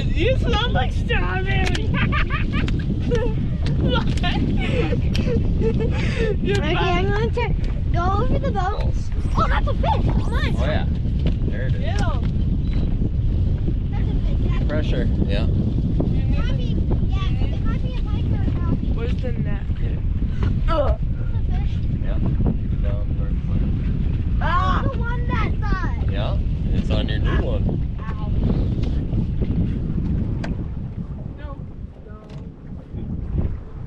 You smell like strawberry. Okay, I'm going to go over the boat. Balls. Oh, that's a fish. Come on. Oh yeah. There it is. Ew. That's a fish. That's Pressure. Yeah. It might be, yeah, it might be a pike or a crappie. Where's the net? It's a fish. Yeah. Keep it down for Ah! The one that side. Yeah. It's on your new one. Ow. No. No.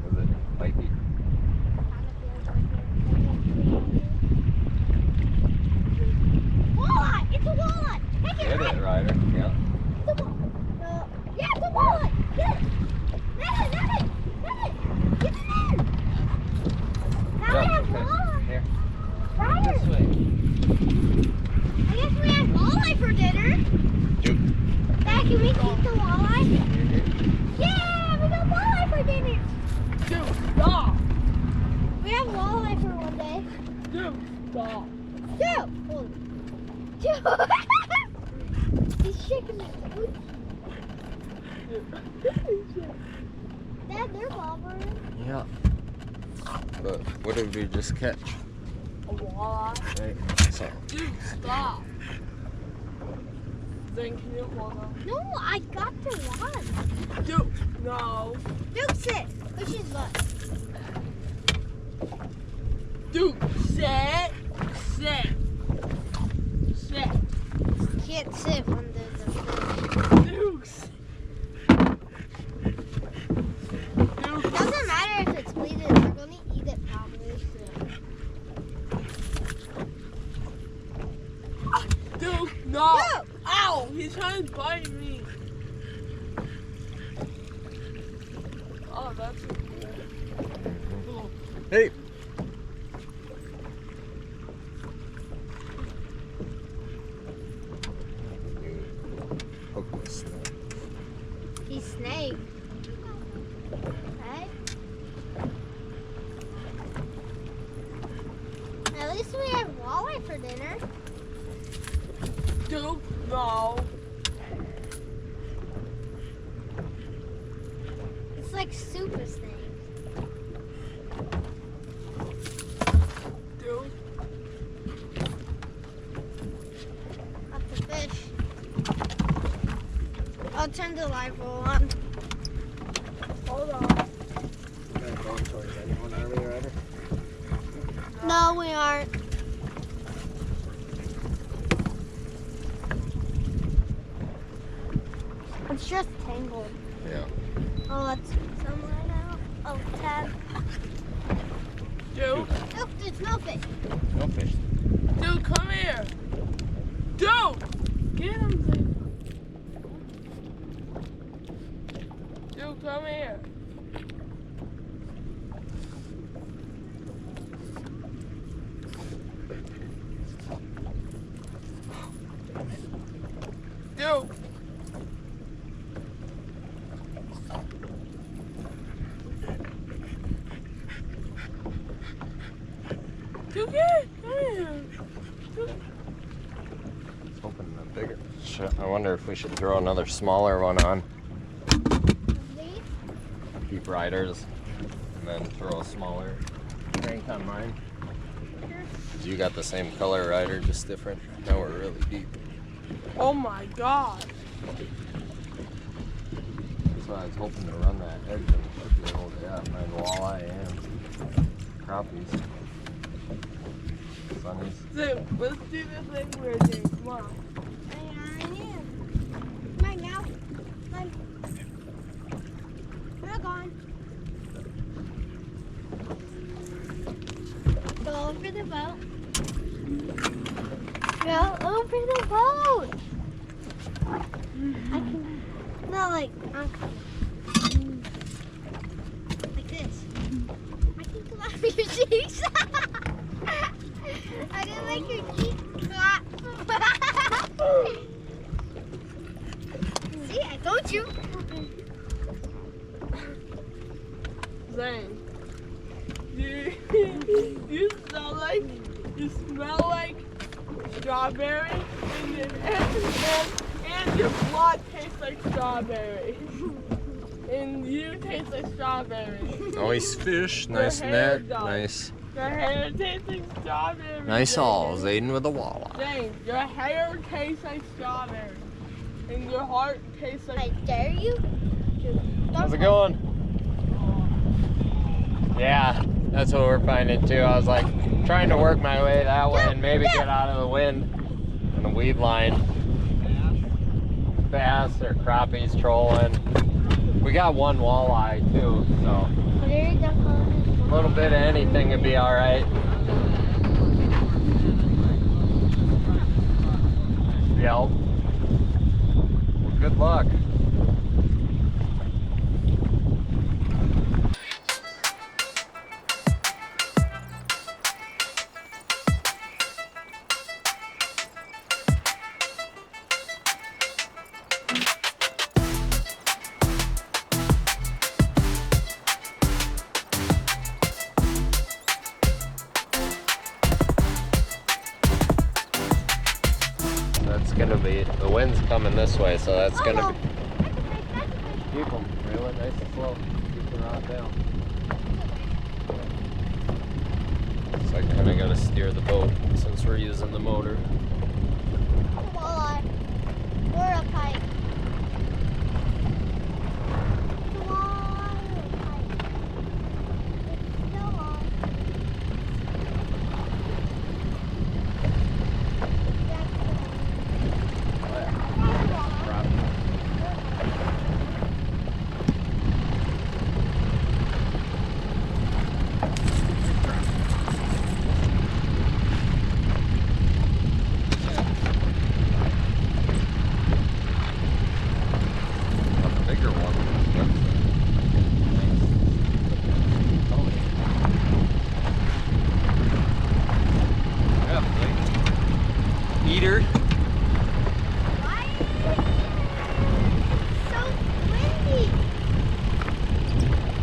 Is it spiky? Walleye! It's a walleye! Take it, Get right? it, Ryder. Yeah. It's a walleye. Yeah, it's a walleye! Get it! Get it! Get it! Get it! Get it in! Now we have okay. walleye. Here. Ryder, This way. I guess we have walleye for dinner. Dude. Dad, can we keep the walleye? Yeah, we got walleye for dinner. Dude, stop. We have walleye for one day. Dude, stop. Two. Two. He's shaking his foot. Dad, they're bobbering. Yeah. But what did we just catch? A walleye. Right. So. Dude, stop. Then can you hold on? No, I got the one. Dude, no. Duke, sit. Push his butt. Dude, sit. Sit. Sit. Can't sit when there's a fish. Dude. Sit. Dude, It doesn't matter if it's bleeding. We're going to eat it probably. Dude, no. Dude. Ow, he's trying to bite me. Oh, that's cool. Hey. Hook this thing. He's snake. Right? At least we have walleye for dinner. Dude, no. It's like super snake. Dude. That's a fish. I'll turn the live roll on. Hold on. We're not going towards anyone, are we, Ryder? No, we aren't. It's just tangled. Yeah. Oh, that's somewhere now. Oh, Tad. Dude. Look, there's no fish. No fish. Dude, come here. Dude. Get him, Zane. Dude, come here. Dude. Dude, come here. Dude. Let's open a bigger. I wonder if we should throw another smaller one on. These? Keep Ryder's. And then throw a smaller crank on mine. 'Cause you got the same color, Ryder, just different. Now we're really deep. Oh my god. So I was hoping to run that edge and should be able to find walleye and crappies. Sunnies. Dude, let's do the thing we're doing. Come on. I am. Right now. We're gone. Go over the boat. Go over the boat. I can. No, like this. I can come out of your cheeks. I can make your cheeks clap. See, I told you. Zane. You smell like strawberry and And your blood tastes like strawberry. And you taste like strawberry. Nice fish, Your nice hair net, does. nice. Your hair tastes like strawberry. Nice Jaden. all, Zayden with a walleye. James, your hair tastes like strawberry. And your heart tastes like... I dare you. How's it going? Yeah, that's what we're finding too. I was like trying to work my way that way and maybe get out of the wind on a weed line. Bass or crappies trolling. We got one walleye too, so a little bit of anything would be all right. Yep. Well, good luck. That's gonna be, the wind's coming this way, so that's gonna be, keep them reeling nice and slow, keep the rod down. So I kinda gotta steer the boat since we're using the motor. Walleye. Or a pike. Come on, or a pike. It's still on. Bigger one. Yeah, eater. Why is it so windy?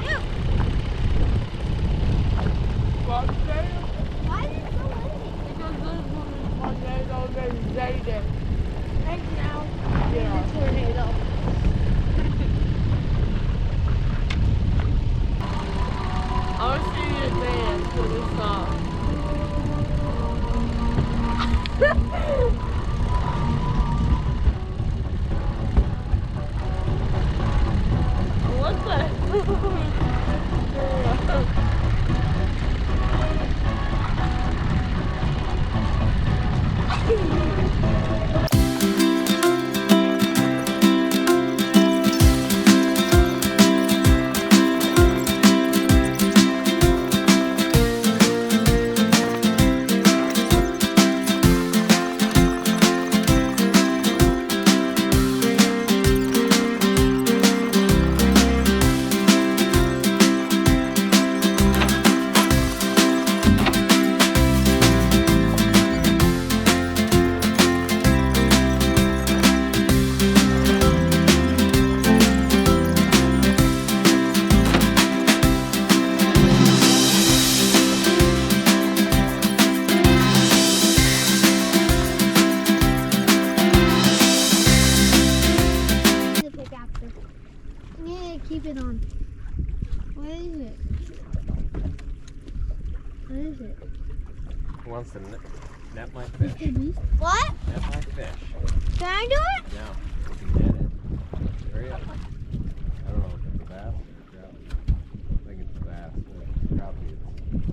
Ew. Well, Why is it so windy? because this one is already Jaden. Right now, Yeah. there's a tornado. I'll see you dance to the song. What the? The pickaxe. Yeah, keep it on. What is it? What is it? Who wants to net my fish? What? Net my fish. Can I do it? Now, we can net it. Hurry up. I don't know if it's a bass or a trout. I think it's a bass, but it's crappie. It's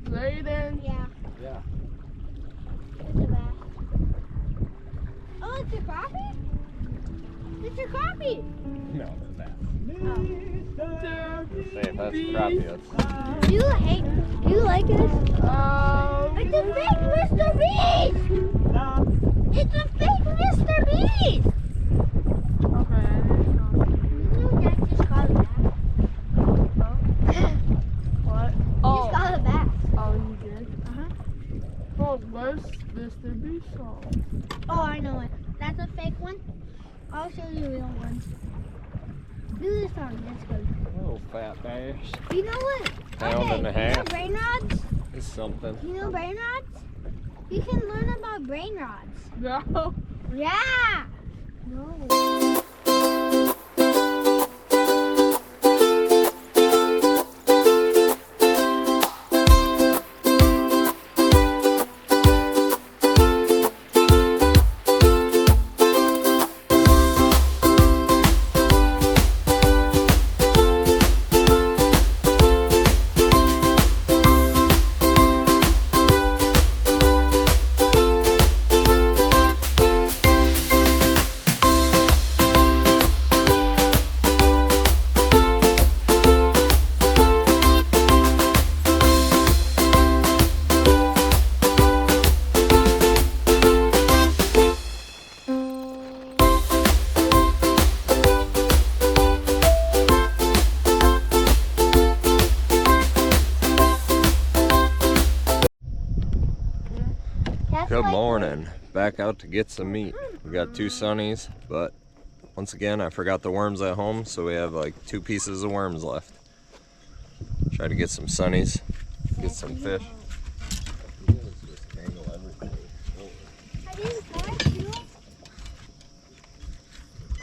big. Jaden. Yeah, Yeah. it's a bass. Oh, it's a crappie? It's a crappie. No, it's a bass. Oh. Say if that's crappie, that's... Do you like this? It's a fake Mr. Beast! It's a fake Mr. Beast! Okay, I didn't know. You know Dad just caught a bass. What? He just Oh, caught a bass. oh, you did? Uh-huh. Well, where's Mr. Beast song? Oh, I know it. That's a fake one. I'll show you the real one. Do this on. That's good. Oh, fat bass. You know what? Pound and a You know half. brain rods? It's something. You know brain rods? You can learn about brain rods. No. Yeah. No. Good morning. Back out to get some meat. We got 2 sunnies, but once again I forgot the worms at home, so we have like 2 pieces of worms left. Try to get some sunnies, get some fish.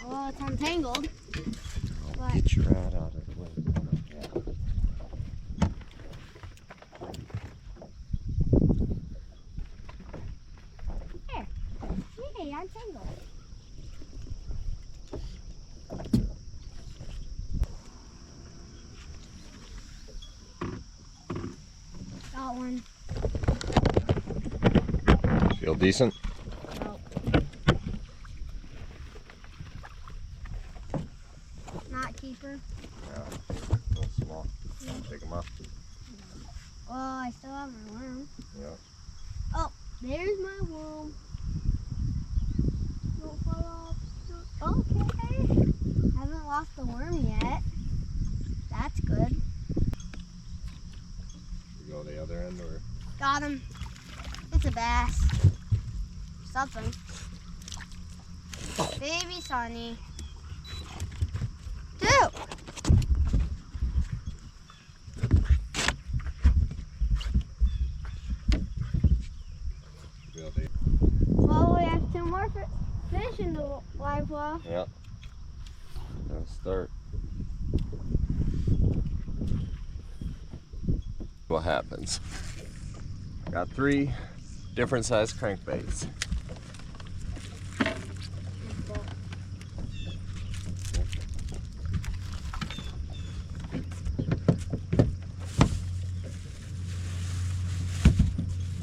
Oh, it's untangled. I'll get your rod out of the way. Hey, untangled. Got one. Feel decent? No. Not keeper. Yeah, a little small. Take them off. Oh, I still have my worm. Yeah. Oh, there's my worm. Don't fall off. Okay. Haven't lost the worm yet. That's good. You go the other end or? Got him. It's a bass. Something. Baby Sonny. Dude! Well, we have 2 more fish in the live well. Yeah. Let's start. What happens? Got 3 different size crankbaits.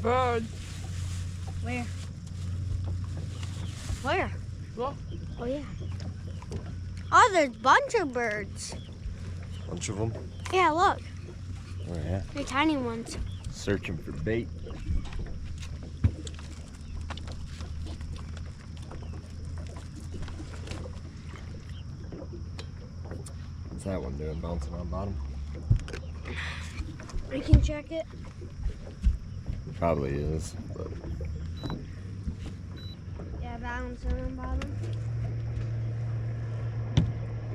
Bird. Where? Where? Look. Oh, yeah. Oh, there's a bunch of birds. Bunch of them. Yeah, look. Oh yeah. They're tiny ones. Searching for bait. What's that one doing? Bouncing on bottom? I can check it. Probably is, but Yeah, bouncing on bottom.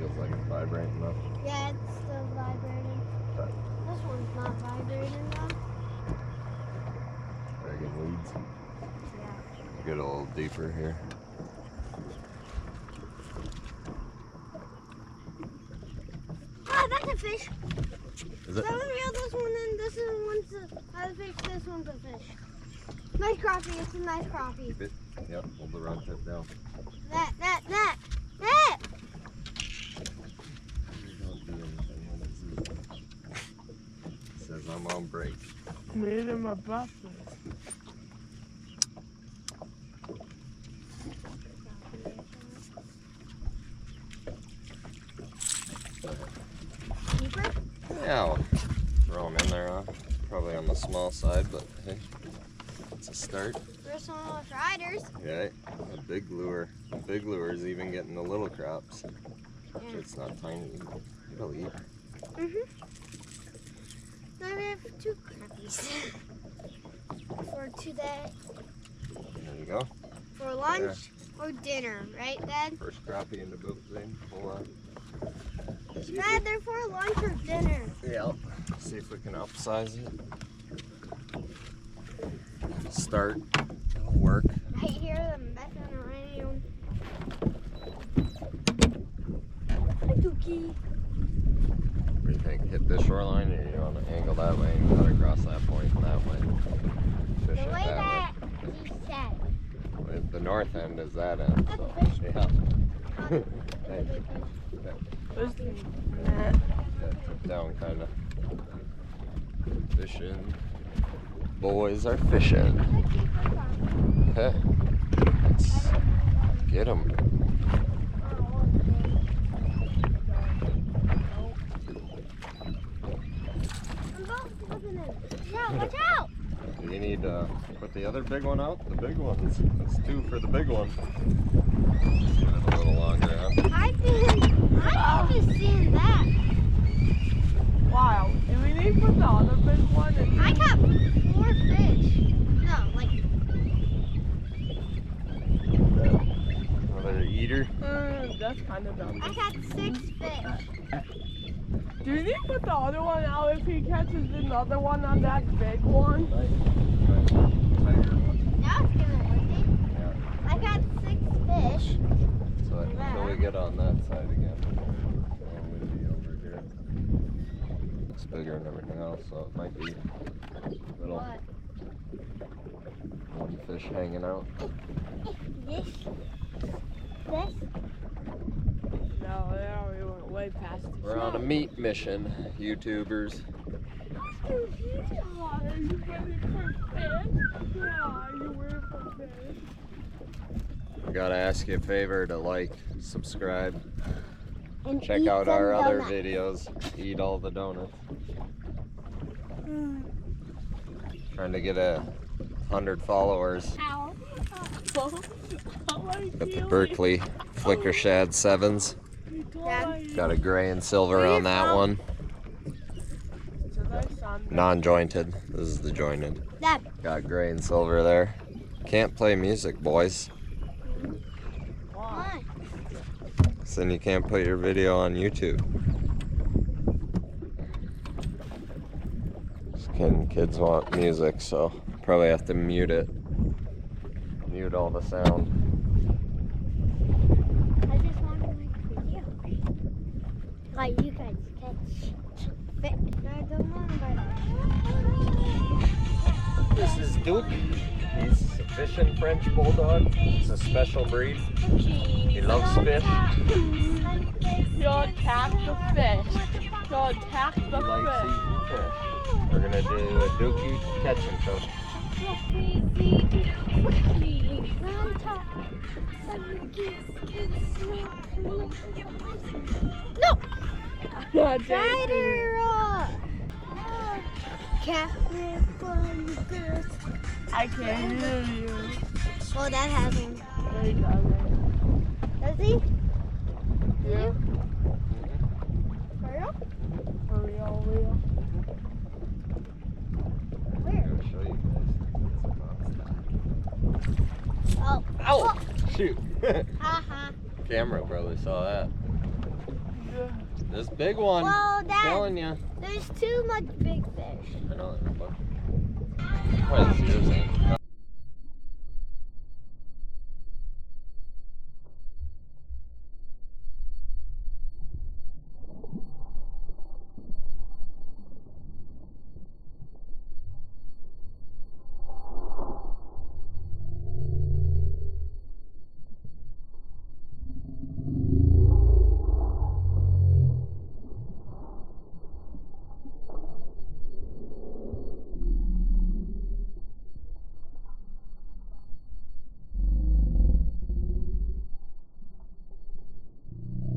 feels like it's vibrating though. Yeah, it's still vibrating. Okay. This one's not vibrating though. Very good leads. Yeah. Get a little deeper here. Ah, that's a fish. Is it? That was real, this one, and this one's a fish, this one's a fish. Nice crappie, it's a nice crappie. Keep it. Yep, hold the rod tip down. That. Don't do anything when it says I'm on break. Made him a buffalo. Keeper? Yeah, I'll throw them in there. Probably on the small side, but hey, it's a start. First one with riders. Yeah, a big lure. A big lure is even getting the little crops. Yeah. It's not tiny. It'll eat. Now we have 2 crappies. For today. There you go. For lunch or dinner, right, Dad? First crappie in the boat thing. Hold on. Dad, they're for lunch or dinner. Yeah. See if we can upsize it. Start. It'll work. I hear them messing around. Dookie. What do you think? Hit this shoreline, or you want to angle that way and cut across that point and that way? Fish The it way that that he said. way. The north end is that end, so yeah. Hey, Where's the net? yeah, tip down kind of. Fishing. Boys are fishing. Okay. Let's get them. Watch out! Do you need to put the other big one out? The big ones. That's 2 for the big one. Give it a little longer, huh? I'm just seeing that. Wow. Do we need to put the other big one in? I got 4 fish. No, like Another eater. That's kind of dumb. I got 6 fish. Do you need to put the other one out if he catches another one on that big one? Tiger one. Now it's gonna work it. Yeah. I got 6 fish. So until we get on that side again, we'll be over here. It's bigger than everything else, so it might be little What? one fish hanging out. This? No, we went way past it. We're on a meat mission, YouTubers. Are you ready for fish? Yeah, are you ready for fish? I gotta ask you a favor to like, subscribe, And check eat out some our other donuts. videos, eat all the donuts. Trying to get 100 followers Ow. at the Berkeley Flicker Shad 7s. Dad. Got a gray and silver on that one. Non-jointed. This is the jointed. Dad. Got gray and silver there. Can't play music, boys. Why? So then you can't put your video on YouTube. Kids want music, so probably have to mute it. Mute all the sound. I just want to make a video. Like you guys catch fish. I don't want to. This is Duke. He's a fishing French bulldog. It's a special breed. He loves fish. You'll attack the fish. You'll attack the He likes fish. eating fish. We're gonna do a Dookie catch and cook. No! Yeah, Spider! Catnip on the girls. I can't hear you. Oh, that hasn't. There you go. Does he? Yeah. For real? For real. Where? I'll show you guys. Oh. Ow! Shoot! Haha. Camera probably saw that. Yeah. This big one. Well, Dad, Telling you. there's too much big fish. I know there's a bunch. What is yours? Ain't?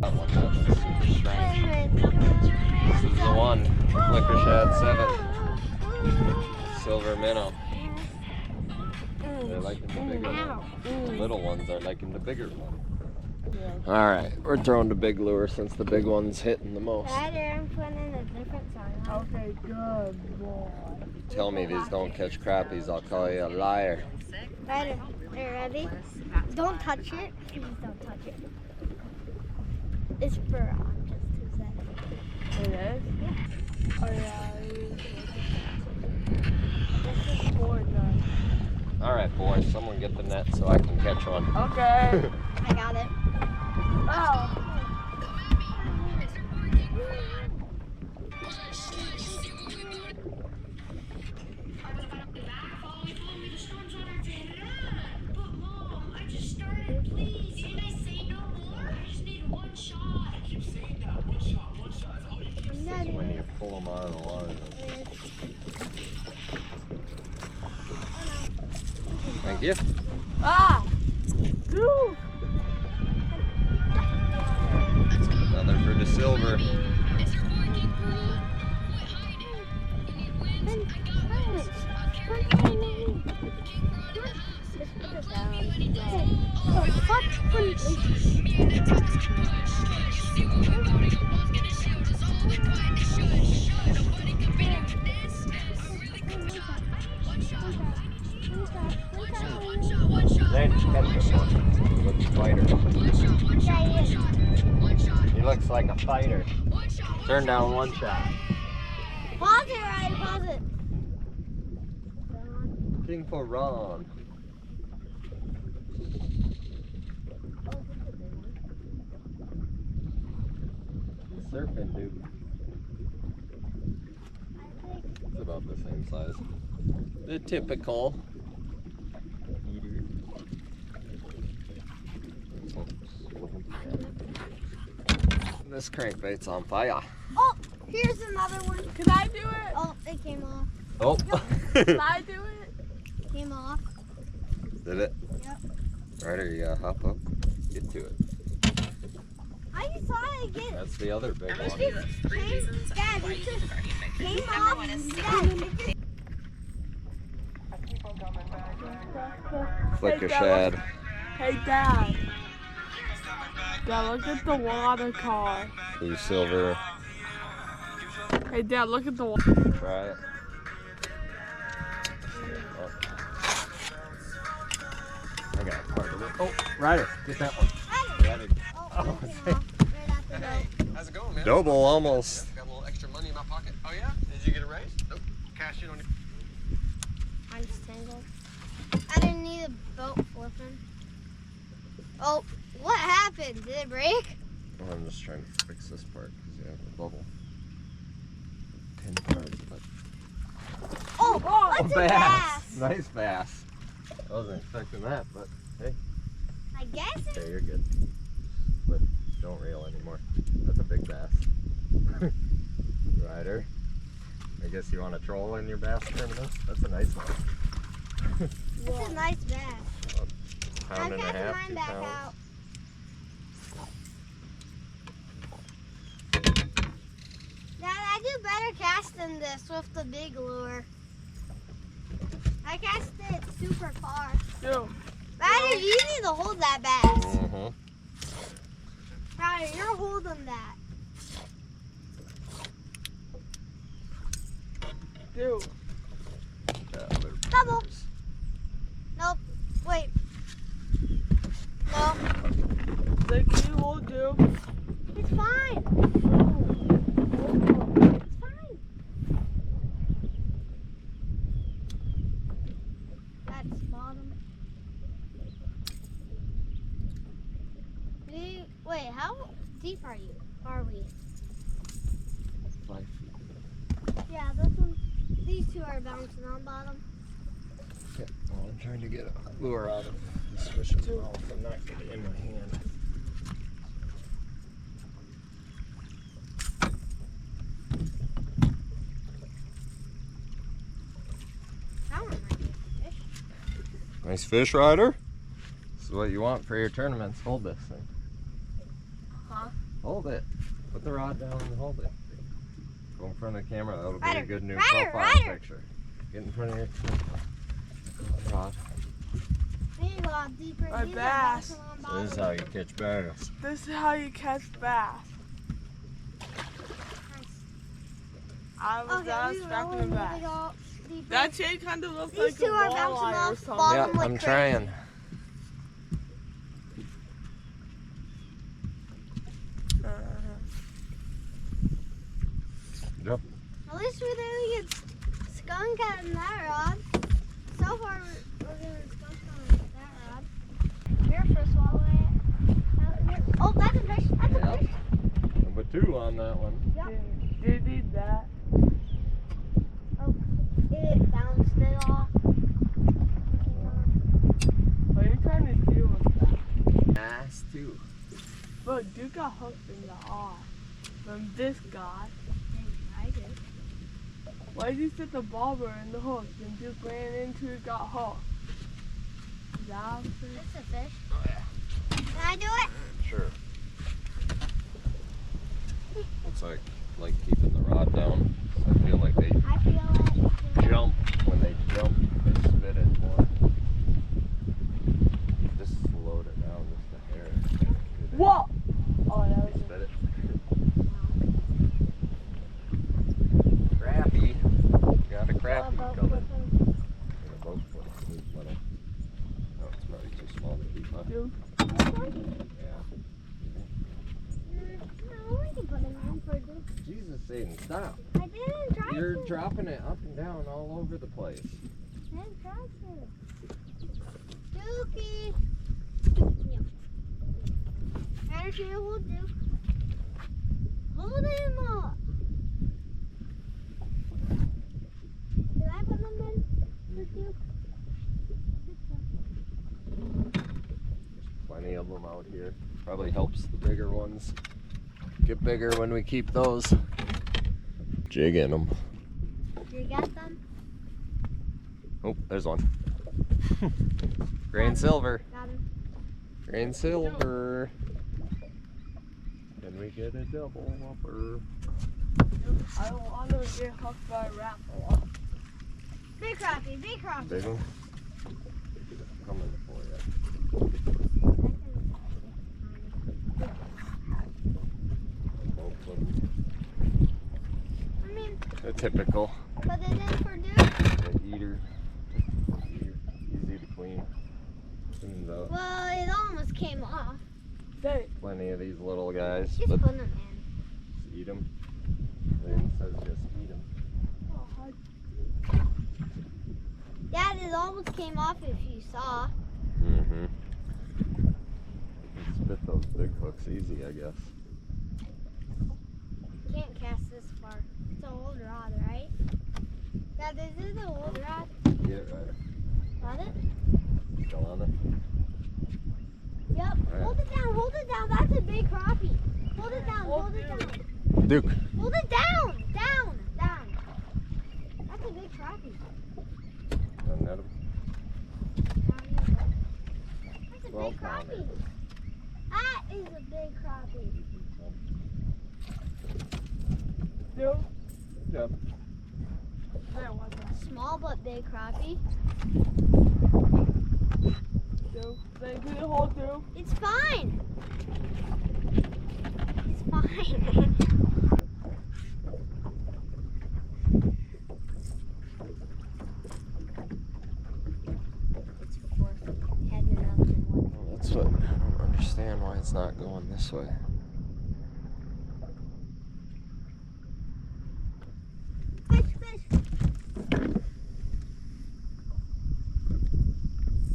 That one, that one's super strong. This is the one. Flicker Shad 7. Silver minnow. They're liking the bigger one. The little ones are liking the bigger one. Yeah. Alright, we're throwing the big lure since the big one's hitting the most. Dad, I'm putting a different song. Okay, good boy. Tell me these don't catch crappies, I'll call you a liar. Dad, are you ready? Don't touch it. Please don't touch it. It's for just 2 seconds. It is? Oh, yeah. This is for the... Alright, boys, someone get the net so I can catch one. Okay. I got it. Oh. you. Ah! Dude! Another for the silver. Then catch this one. He looks a fighter. He looks like a fighter. Turn down one shot. Pause it, Ryan, pause it. King for Ron. He's surfing, dude. It's about the same size. The typical. This crankbait's on fire. Oh, here's another one. Can I do it? Oh, it came off. Oh. Can I do it? Came off. Did it? Yep. Ryder, you gotta hop up. Get to it. I just saw it again. That's the other big It one. just came, Dad, it just came off. Dad, it just Flick Hey, a Dad, shad. Hey, Dad. Dad, look at the water car. Blue silver. Hey, Dad, look at the water. Try it. I got a part of it. Oh, Ryder, get that one. Ryder. Oh, it came off right after that. How's it going, man? Double almost. Got a little extra money in my pocket. Oh yeah? Did you get a raise? Nope. Cash in on your. I'm just tangled. I didn't need a boat flipping. Oh, what happened? Did it break? Well, I'm just trying to fix this part because you have a bubble. Pin part, but Oh, what's a bass? Nice bass. I wasn't expecting that, but hey, I guess it. okay, you're good. But don't reel anymore. That's a big bass. Ryder, I guess you want to troll in your bass tournament? That's a nice one. It's a nice bass. Pound I'm and a casting half, mine 2 back pounds. out. Dad, I do better cast than this with the big lure. I cast it super far. Dude. Ryder, you need to hold that bass. Mm-hmm. Ryder, you're holding that. Dude. Double. Nope. Wait. No. Like, can you hold, dude? It's fine. It's fine. That's bottom. Wait, how deep are you? Are we? 5 feet. Yeah, this one. These two are bouncing on bottom. Yeah, well, I'm trying to get a lure out of this fish's mouth and not get it in my hand. That one might be a fish. Nice fish, Ryder. This is what you want for your tournaments. Hold this thing. Huh? Hold it. Put the rod down and hold it. Go in front of the camera. That'll be a Ryder, good new Ryder, profile Ryder. picture. Get in front of your rod. We need to go out deeper. My These are bass. bouncing on So bottom. this is how you catch bass. This is how you catch bass. I was Okay, not we expecting really bass. need to go deeper. That shade kind of looks These like two a are bouncing walleye or off something. bottom. Yeah, like I'm crazy. trying. Yep. At least we didn't get skunk out in that rod. So far, we're getting skunk on that rod. Here for swallowing. Oh, that's a fish. That's Yeah. a fish. Number 2 on that one. Do you need that? Oh, it bounced it off. What are you trying to do with that? Bass too. Look, you got hooked in the eye from this guy. I did. Why did you set the bobber in the hook and just ran into it, got hooked? Down. It's a fish. Oh yeah. Can I do it? Sure. Looks like keeping the rod down. I feel like they I feel it. jump. When they jump, they spit it more. Just slowed it down just a hair. Whoa! Oh, that was Spit it. Crappie. Got a crappie coming. Got a boat foot. Oh, it's probably too small to keep, huh? Dude. Yeah. No, we can put it in for this. Jesus, Aiden, stop. I didn't try You're to. dropping it up and down all over the place. I didn't try to. Dookie. Energy will do. Hold him up. Did I put them in with you? Plenty of them out here. Probably helps the bigger ones get bigger when we keep those. Jigging them. You got them? Oh, there's one. Grain silver. Got him. Grain silver. Can we get a double whopper? I don't want to get hooked by a raffle. Big crappie, big crappie. Big one? Coming for you. Both of them. I mean, A typical put it in for Duke. eater. Easy to clean. Cleans out. Well, it almost came off. Hey, Plenty of these little guys, Just but put them in. just eat them. Lynn says just eat them. Dad, it almost came off if you saw. Mm-hmm. Spit those big hooks easy, I guess. Can't cast this far. It's an old rod, right? Dad, this is an old rod. Get it right. Got it? Still on it? Yep. Right. Hold it down. That's a big crappie. Hold it down, hold it down. Duke. Hold it down. Down. That's a big crappie. Unnet him. That's a Well big found. crappie. That is a big crappie. dude. Good job. There was that. Small but big crappie. Dude. They do the whole dude. It's fine. It's fine. It's worth heading up in one. Well, that's what I don't understand why it's not going this way. Fish.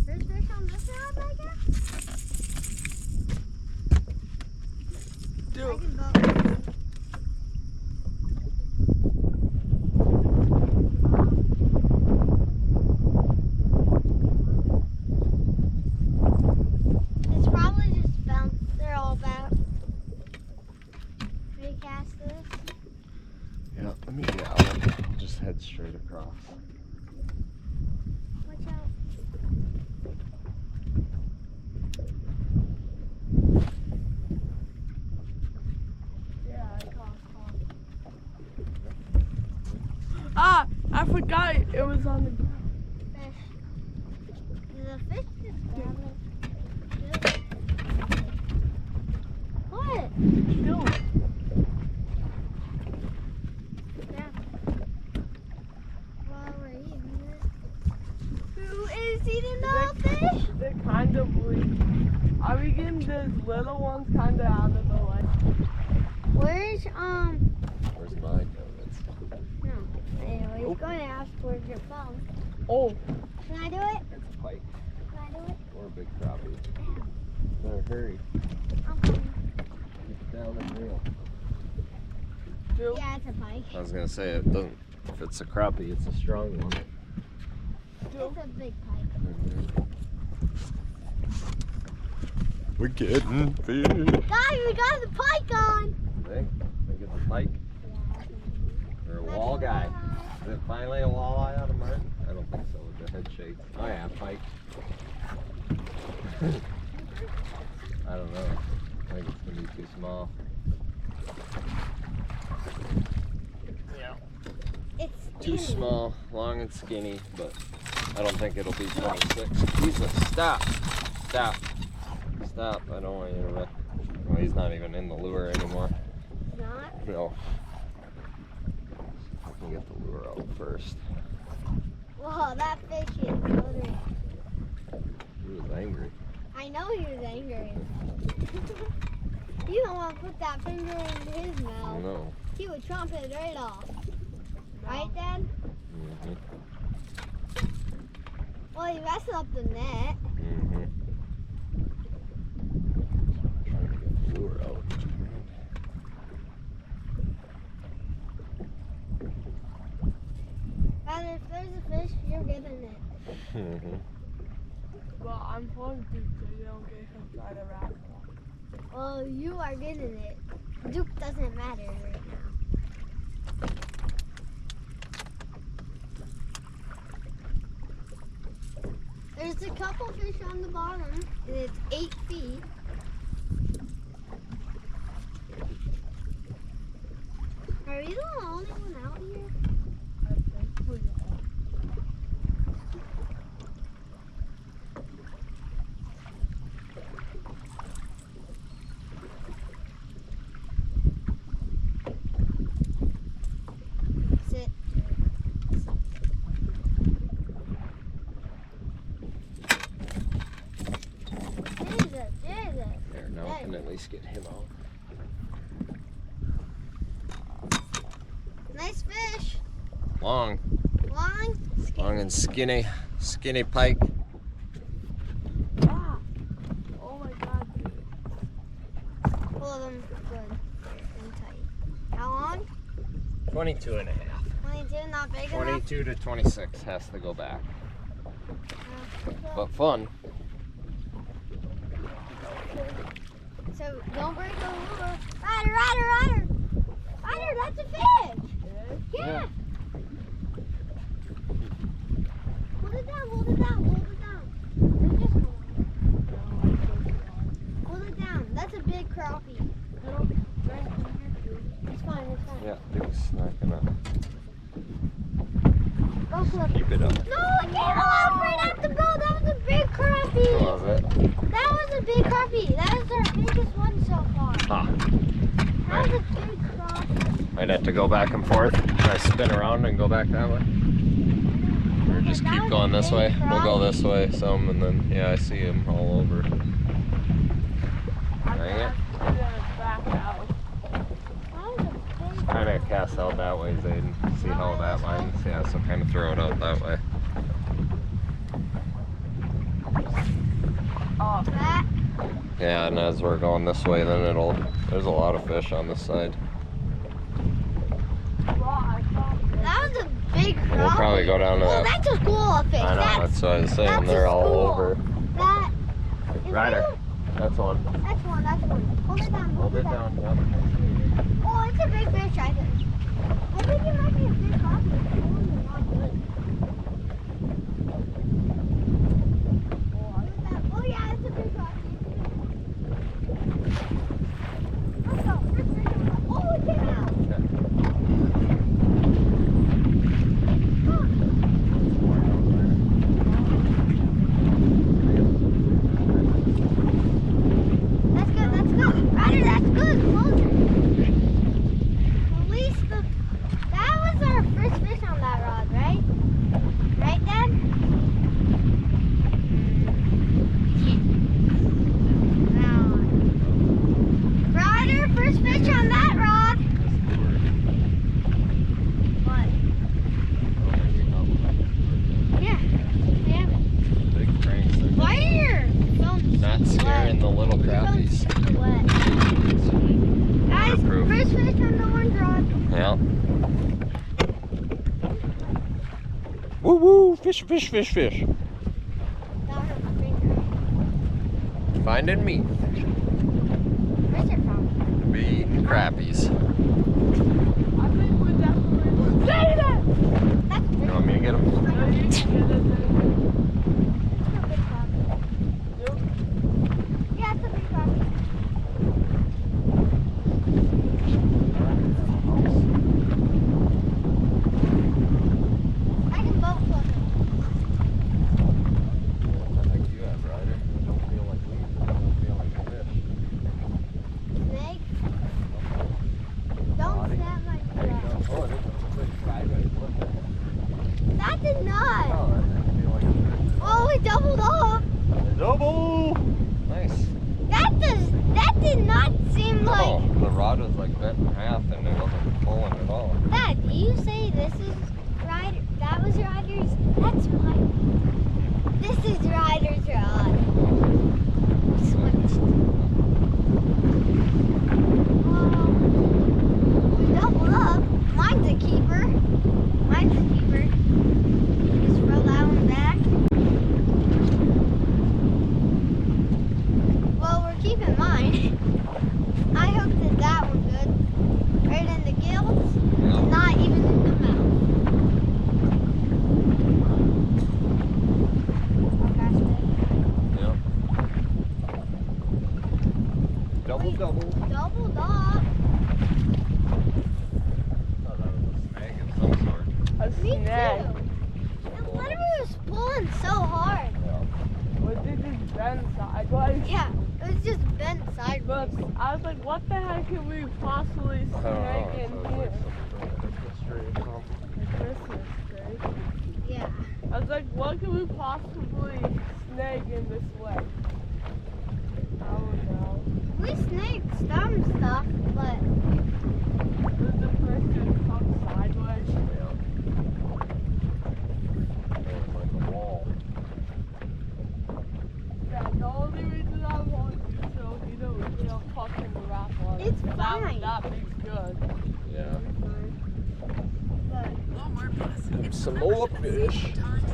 There's fish on this rod, I guess? I Dude. can go. It's probably just bounced. They're all back. Recast this. Yeah, let me get out. I'll just head straight across. Watch out. Yeah, I caught. Ah, I forgot it was on the ground. Fish. The fish just grabbed it. What? Dude. Yeah. While we're eating it. Who is eating the fish? They're kind of weak. Are we getting these little ones kind of out of the way? Where's Where's my donuts? no. Anyway, he's going to ask where's your phone. Oh, Can I do it? It's a pike Can I do it? or a big crappie. Better hurry. I'm coming. Get down and reel. dude. Yeah, it's a pike. I was gonna say it doesn't. If it's a crappie, it's a strong one. Dude. It's a big pike. We're getting fish. Guys, we got the pike on. Think it's a pike or a wall guy. Is it finally a walleye out of Martin? I don't think so with the head shake. Oh yeah, pike. I don't know. I think it's gonna be too small. Yeah. It's Too skinny. small, long and skinny, but I don't think it'll be 26. Jesus, stop. Stop. Stop. I don't want you to wreck. Well, he's not even in the lure anymore. Not. No. Let me get the lure out first. Whoa, that fish is floating. He was angry. I know he was angry. You don't want to put that finger in his mouth. No. He would chomp it right off. Right, Dad? Mm-hmm. Well, he messed up the net. Mm-hmm. Trying to get the lure out. Dad, if there's a fish, you're getting it. Mm-hmm. Well, I'm supposed to, so you don't get him by the raft. Well, you are getting it. Duke doesn't matter right now. There's a couple fish on the bottom, and it's 8 feet. Are we the only one out here? I think we are. Sit. Jesus. There, now I can at least get him out. Nice fish. Long. Long. Long and skinny. Skinny pike. Ah! Oh my god. Pull them good and tight. How long? 22 and a half. 22, not big enough? 22 to 26 has to go back. But fun. So don't break the lure. Ryder! Ryder, that's a fish! Yeah! Hold it down. They're just going. Hold it down. That's a big crappie. It's fine. Yeah, Duke's not gonna Go flip. keep it up. No, it came off right at the boat. That was a big crappie. Love it. That was a big crappie. That was our biggest one so far. Ah, That was a big crappie. might have to go back and forth. Try to spin around and go back that way. Or just That keep was going a this big way. We'll go crappie. this way some, and then yeah, I see him all over. I'm Dang it. gonna back out. That was a big Kind of cast out that way, Zayden. See how that lines? Yeah, so kind of throw it out that way. Oh, that. Yeah, and as we're going this way, then there's a lot of fish on this side. well, I found That was a big crappie. We'll probably go down to Oh, that. that's a school of fish. I know, that's what I was saying. that's They're a all school. over. That. is Ryder, that- that's one. That's one. Hold it down. Hold it down. Yep. Oh, it's a big fish, I think. I think it might be a big crappie. Oh, not good. Look at that. Oh, yeah, it's a big crappie. Let's go. Oh, it came out. That's good. Ryder, that's good. Close it. Release the. That was our first fish on that rod, right? Right, Dad? Now. Ryder, first fish on that rod. What? Yeah. Big cranks. Why are your films Not scaring the little crappies. wet? Guys, Waterproof. first fish on the orange rod. Yeah. Woo woo! Fish, fish, fish, fish. That hurt my finger. Finding meat. Where's it from? Be eating crappies. I think we're definitely. That's a You big want me to get them? No, you can get it. big crappie. we doubled up. Double! Nice. That did not seem No, like. the rod was like bent in half and it wasn't pulling at all. Dad, do you say this is Ryder? That was Ryder's? That's right. This is Ryder's rod. Switched. We doubled up. Mine's a keeper. Mine's a keeper. Just roll that one back. Well, we're keeping mine. I hooked at that one good. Right in the gills. Yeah. Not even in the mouth. Yep. Double. Doubled up. Oh, that was a snag of some sort. A Me snag. too. It literally was pulling so hard. Yeah. Was it just bent sideways? Yeah, it was just bent But sideways. I was like, what the heck can we possibly I don't know. snag It in sounds here? like something from a Christmas tree or something. A Christmas tree. Yeah. I was like, what can we possibly snag in this way? I don't know. We snaked some stuff, but Was the first just come sideways? Yeah. It was like a wall. Yeah, the only reason I want you so you don't get a fucking wrap on it. It's That fine. makes good. Yeah. but Some more fish.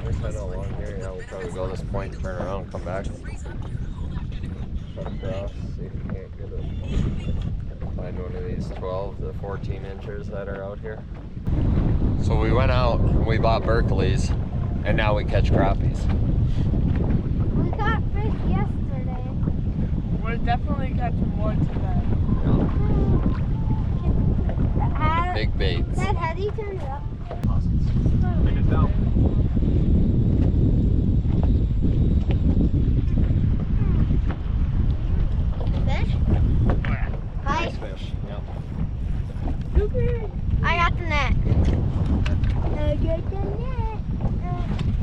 There's kind of along here. Yeah, we'll probably go this point, turn around, come back. Cut across, see if we can't get it. Find one of these 12 to 14 inchers that are out here. So we went out and we bought Berkeley's, and now we catch crappies. we got fish yesterday. We're definitely catching more today. Big baits. Dad, how do you turn it up? Fish? Hi. Nice fish. Yep. I got the net. I got the net.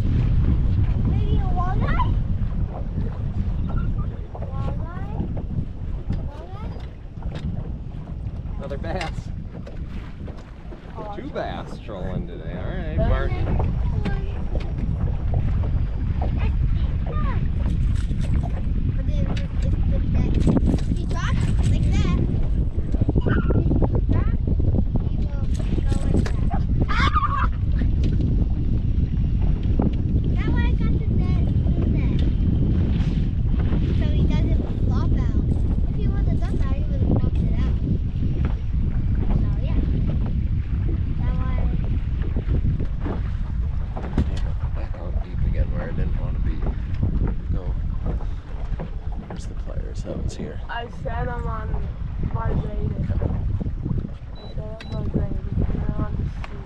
Maybe a walleye? Walleye? Another bass. Oh, 2 bass trolling today. All right, Martin. If he drops like that, he will go like that. That way I got the net in there. So he doesn't flop out. If he would have done that, he would have flopped it out. So yeah. That way. Back out deep again where I didn't want to be. Go. Where's the pliers? Oh, it's here. I set them on my rating. I set up my rating. They're on the seat.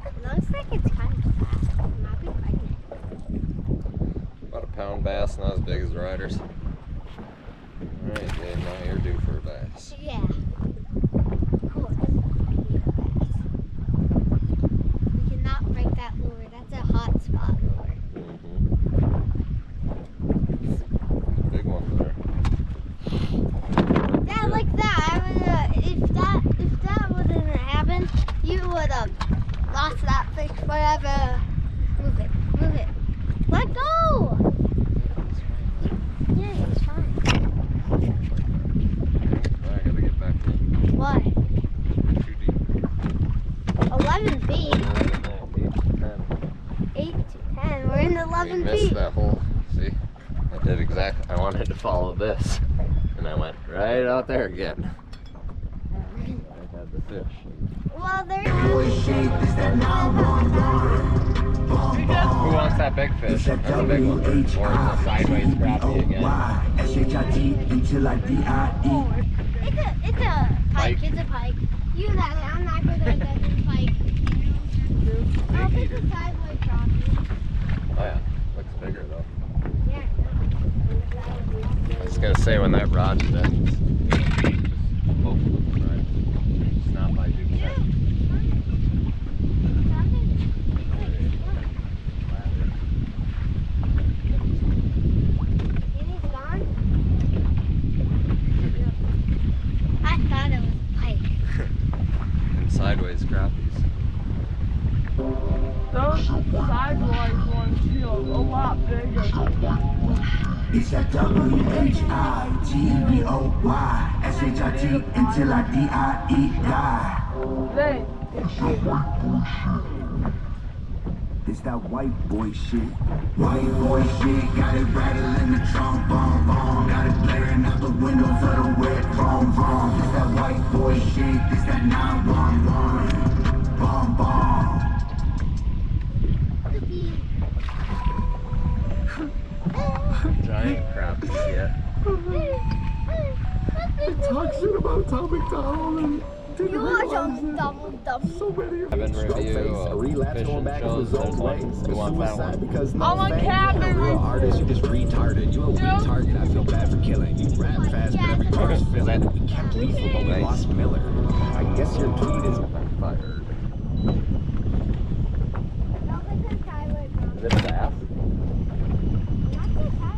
It looks like it's kind of fast. It might be pregnant. About a pound bass, not as big as riders. Alright, Jade, now you're due for a bass. Yeah. Cool. We cannot break that lure. That's a hot spot lure. Big one there. Yeah, like that. I would if that wouldn't happen, you would have lost that fish forever. Move it. Let go. Yeah, it's fine. I gotta get back in. What? Too deep. 11 feet. 8 to 10. 8 to 10. We're in 11 We missed feet. that hole. See? I did exactly. I wanted to follow this. And I went right out there again. I had the fish. Well, there's Who wants that big fish? That's a big one. Or it's a sideways crappie again. It's a pike. It's a pike. You know that. I'm not going to get this pike. I'll pick a sideways crappie. Oh yeah. Looks bigger though. Yeah. I was gonna say when that rod's dead. Oh, right. sideways crappies. Those sideways ones feel a lot bigger. It's that WHIGBOY until I DIE die. They, It's that white boy shit. White boy shit, got it rattling the trunk, boom, boom. Got it blaring out the windows of the wet room, room. It's that white boy shit, it's that 911. Boom, boom. Giant crappies, yeah. Talk shit about Tom McDonald and You watch on Double Double. so many of Cabin review, fishing shows, there's one. Who wants that one? I want cabin review. Artist, you just retarded. You a weak target. I feel bad for killing. You rap fast, but every verse fill it. We kept lethal, but we lost Miller. I guess your tweet is Fired. Don't let them try with them. Is it bass? Not the try.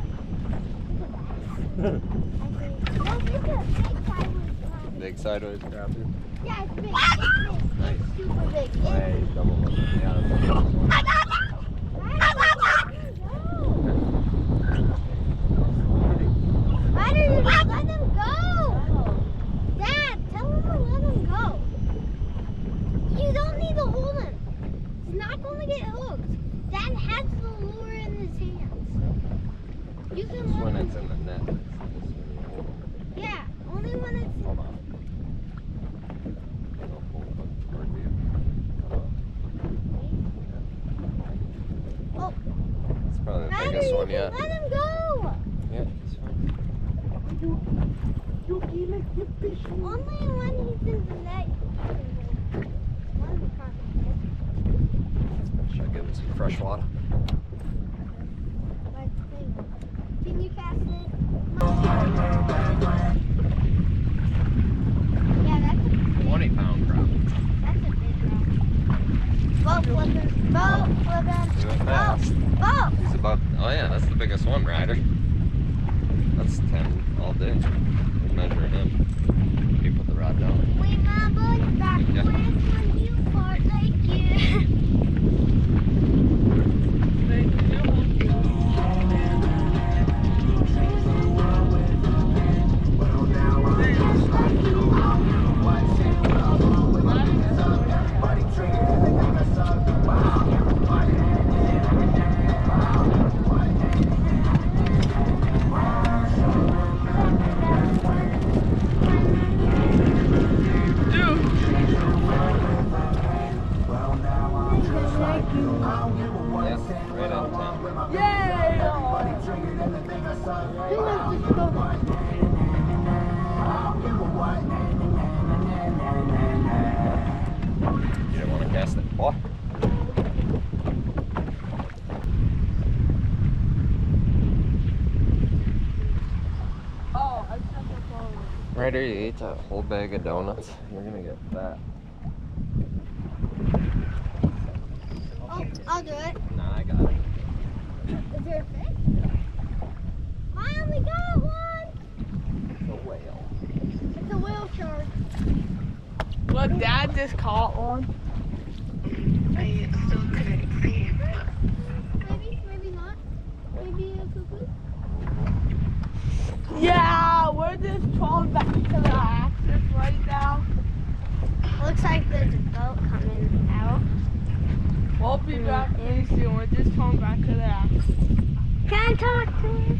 Don't get the big try with them. Big sideways crappie. Yeah, it's big. It's Nice. big. It's super big. Hey, double one. Yeah, that's the biggest one. Why do you let them go? Dad, tell him to let them go. You don't need to hold him. He's not going to get hooked. Dad has the lure in his hands. You can Just when let him. it's in the net. Yeah, only when it's. Hold on. I'll pull it up toward you. Oh, It's probably the Ryder, biggest you one can yet. let him go. Yeah, it's fine. Only when he's in the net. One Should I give him some fresh water? Can you cast it? Yeah, that's a big, 20-pound crab. that's a big rock. Boat flipping, boat flipping, He went boat, fast. boat. He's about, oh yeah, that's the biggest one, Ryder. That's 10 all day. We're measuring him. You put the rod down. We my boat back Yeah. when you fart like you. They do. Yes, right on time. Yay! Who wants to go? You didn't want to cast it. Boy. Oh, I just have to follow. Ryder, you ate that whole bag of donuts. You're gonna get fat. Oh, I'll do it. Nah, I got it. Is there a fish? I only got one. It's a whale. It's a whale shark. But Dad just caught one. Maybe, maybe not. Maybe a cuckoo. Yeah, we're just throwing back to the axis right now. Looks like there's a boat coming out. We'll be back pretty soon. We're just throwing back to the axis. Can I talk to him?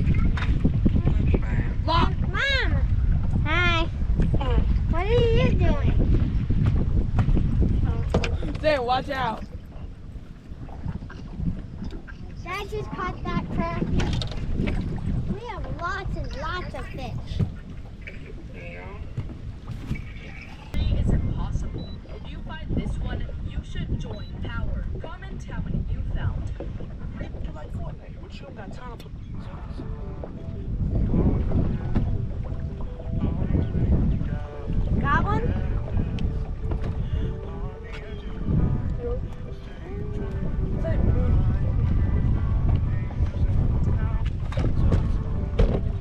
Mom! Hi. What are you doing? Zane, watch out. Dad just caught that crappie. We have lots and lots of fish. Is impossible. If you find this one, you should join Power. Comment how many you found. Got one?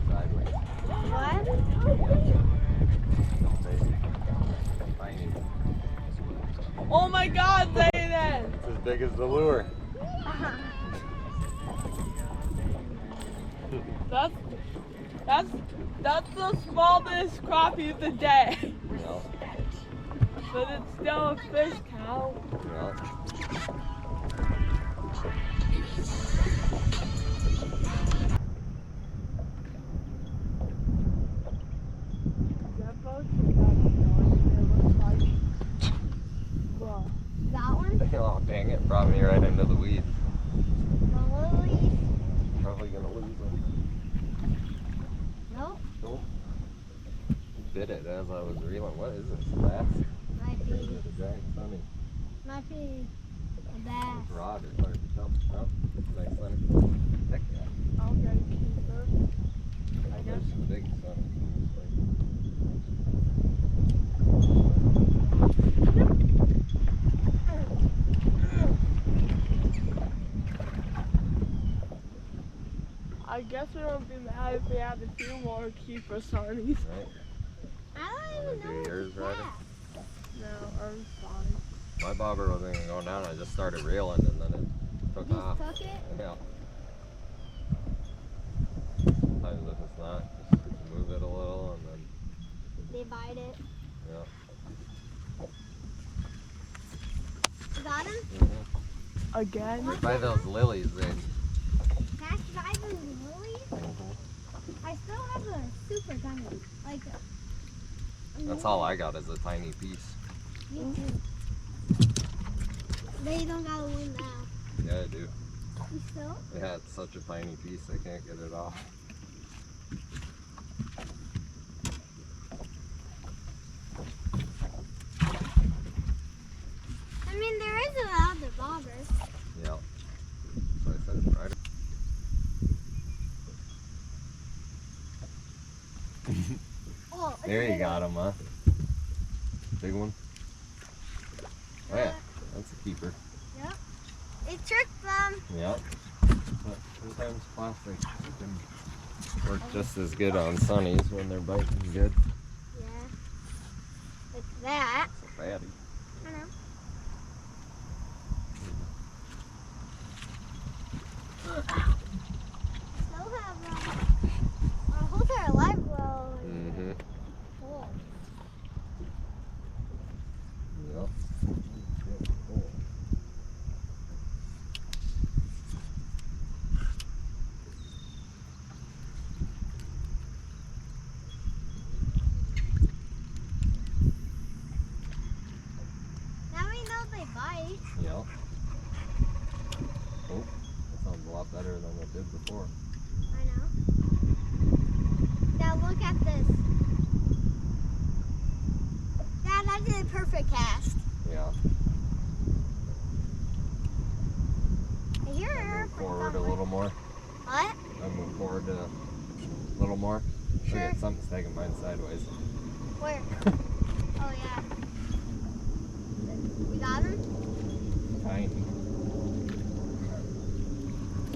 Sideways. What? Oh my God, Zayden! It's as big as the lure. That's the smallest crappie of the day. No. But it's still a fish, Cal. No. That boat just got snowing. It looks like. Well, That one? Oh, dang it. Brought me right into the weeds. The lilies. Probably gonna lose them. Nope. Nope. Bit it as I was reeling. What is this? Bass? Might Is be. it a giant sunny? Might be a bass. This rod is hard to tell. Oh, nice sunny. Heck yeah. I'll get a keeper. I guess. There's some big sunny. I guess we won't be mad if we have a few more keeper sunnies. Right? I don't even Do know yours, what's Ryder? that. No, I'm fine. My bobber wasn't gonna go down. I just started reeling and then it took You off. just took it? Yeah. Sometimes if it's not, just move it a little and then, They bite it. yeah. You got him? Again? Right by those lilies, they. That's by the lilies? I still have a super tiny. Like That's all I got is a tiny piece. Me too. They don't gotta win now. Yeah, I do. You still? Yeah, it's such a tiny piece, I can't get it off. I mean, there is another bobber. Yeah. So I said it's right. Oh, it's There you big. got him, huh? Big one. Oh yeah, that's a keeper. It tricked them. Yep. But sometimes plastic can work just as good on sunnies when they're biting good. Yeah. It's that. It's a fatty. I know. Still have our holes are alive well. Mm-hmm. Cool. Yep. Now we know they bite. Yep. Oh, that sounds a lot better than it did before. I know. Now look at this. Dad, I did a perfect cast. Yeah. I hear I her move forward a little more. What? I move forward a little more. Sure. Look at something's taking mine sideways. Where? Oh yeah. You got him? Tiny.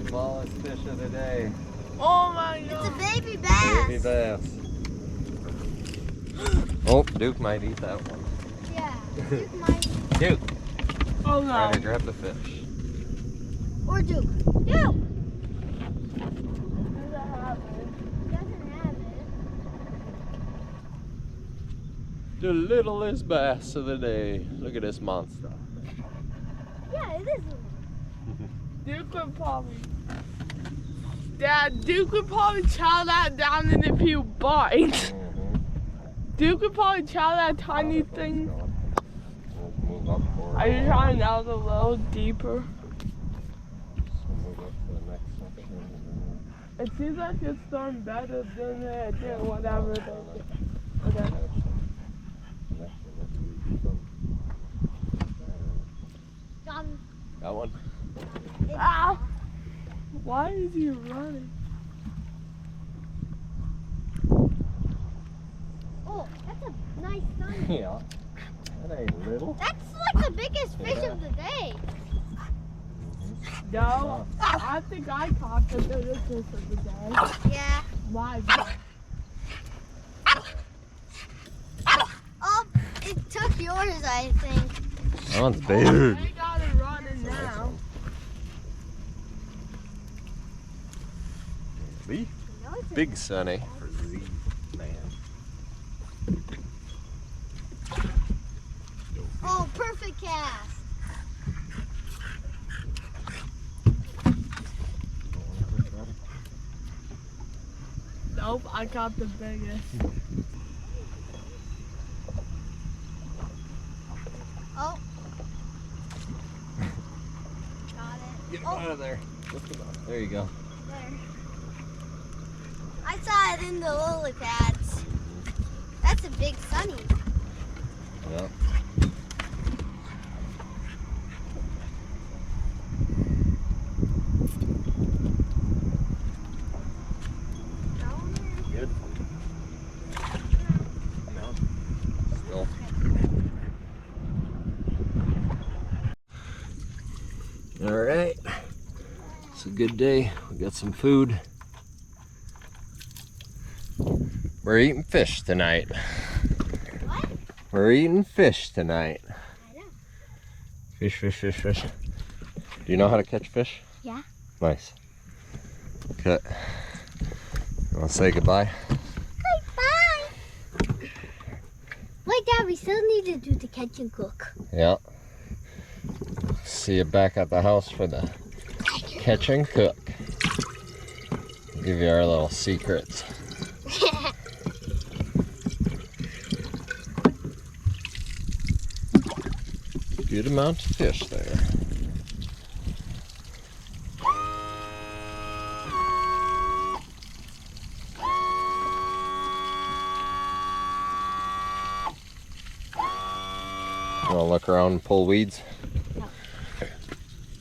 Smallest fish of the day. Oh my It's a God. baby bass. Baby bass. Oh, Duke might eat that one. Yeah. Duke might. Duke, Oh try no. to grab the fish. Or Duke. Duke! Doesn't have it. Doesn't have it. The littlest bass of the day. Look at this monster. Yeah, it is. Duke would probably. Dad, Duke would probably chow that down in a few bites. Duke would probably chow that tiny thing. We'll move up forward. Are you trying out a little deeper? We'll move up to the next section. It seems like it's done better than it did whatever they did. Okay. John. Got one? Ow! Why is he running? Oh, that's a nice sunny. Yeah. That ain't little. That's like the biggest fish of the day. No, I think I caught the biggest fish of the day. Yeah. My God. Oh, it took yours, I think. That one's big. They got it running now. Big Sunny for Z man. Oh, perfect cast. Nope, I got the biggest. Oh. Got it. Get Oh, out of there. There you go. there. I saw it in the lily pads. That's a big sunny. Yeah. Good. No. Still. All right. It's a good day. We got some food. We're eating fish tonight. What? We're eating fish tonight. I know. Fish, fish, fish, fish. Do you know how to catch fish? Yeah. Nice. Okay. You want to say goodbye? Goodbye. Wait, Dad, we still need to do the catch and cook. Yeah. See you back at the house for the catch and cook. Give you our little secrets. Good amount of fish there. You wanna look around and pull weeds? No.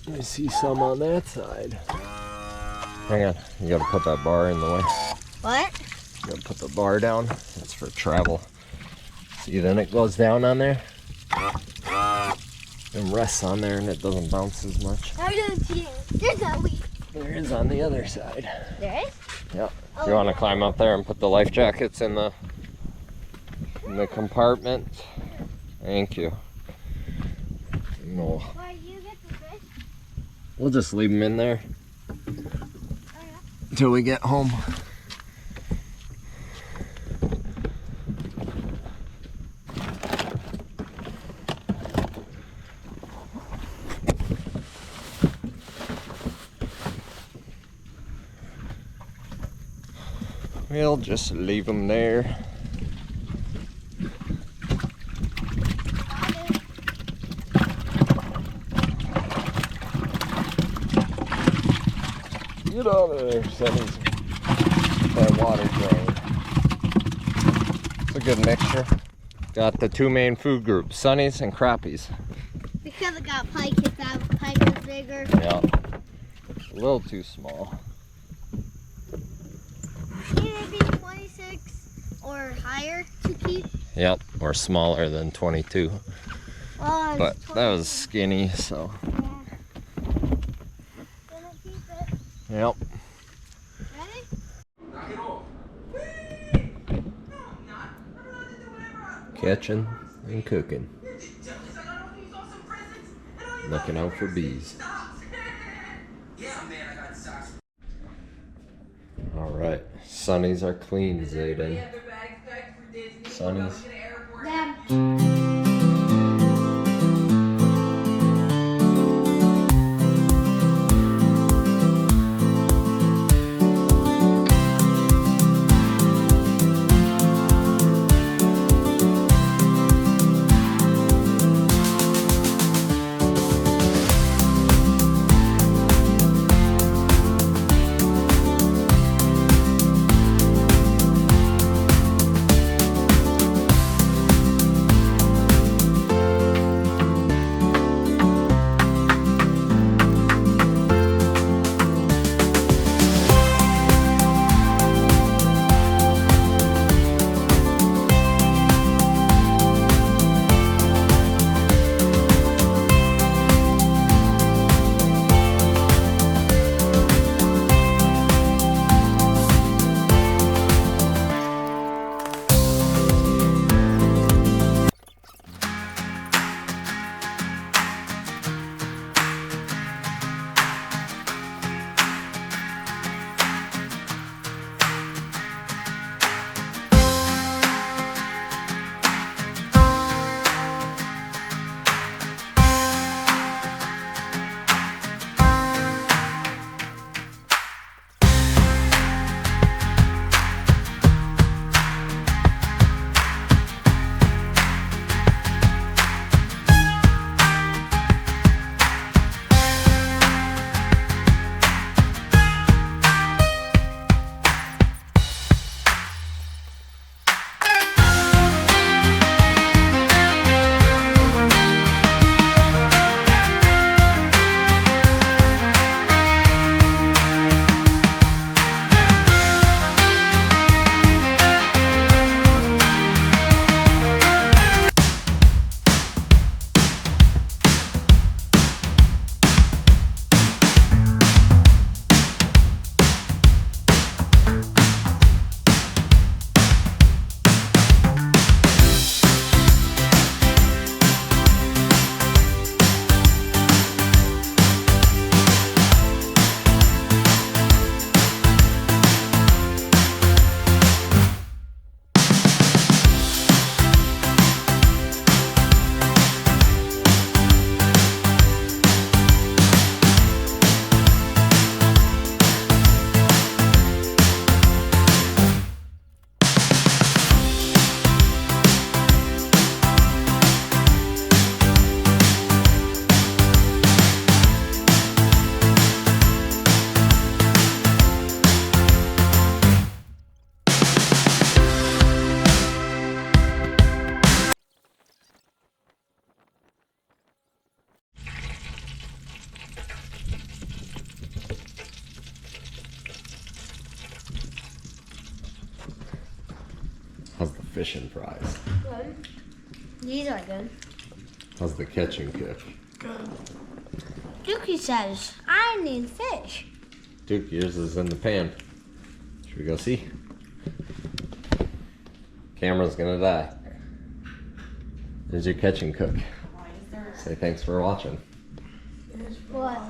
Let me see some on that side. Hang on, you gotta put that bar in the way. What? You gotta put the bar down. It's for travel. See, then it goes down on there. And rests on there and it doesn't bounce as much. I don't see it. There's a weed. There is on the other side. There is? Yeah. Oh, You want to climb up there and put the life jackets in the compartment? Thank you. No. Why you get the fish? We'll just leave them in there Oh, yeah. until we get home. We'll just leave them there. Get out of there, Sunny's. That water drain. It's a good mixture. Got the two main food groups, sunnies and crappies. Because I got pike, if that pike was bigger. Yeah. A little too small. Maybe 26 or higher to keep. Yep, or smaller than 22. Oh, But that was skinny, so. Gonna keep it. Yep. Ready? Catching and cooking. Looking out for bees. Alright, sunnies are clean, Zayden. Sunnies. Dad. fish and fries? Good. These are good. How's the catch and cook? Dookie says, I need fish. Duke, yours is in the pan. Should we go see? Camera's gonna die. There's your catch and cook. Say thanks for watching. What?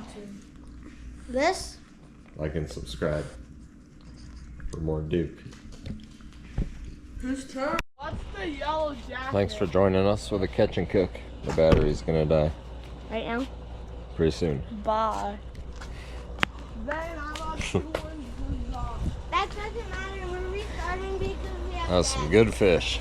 This? Like and subscribe for more Duke. Whose turn? What's the yellow jacket? Thanks for joining us with a catch and cook. The battery's gonna die Right now? pretty soon. Bye. Then I'm on 2 1. That doesn't matter. We're restarting because we have That's some good fish.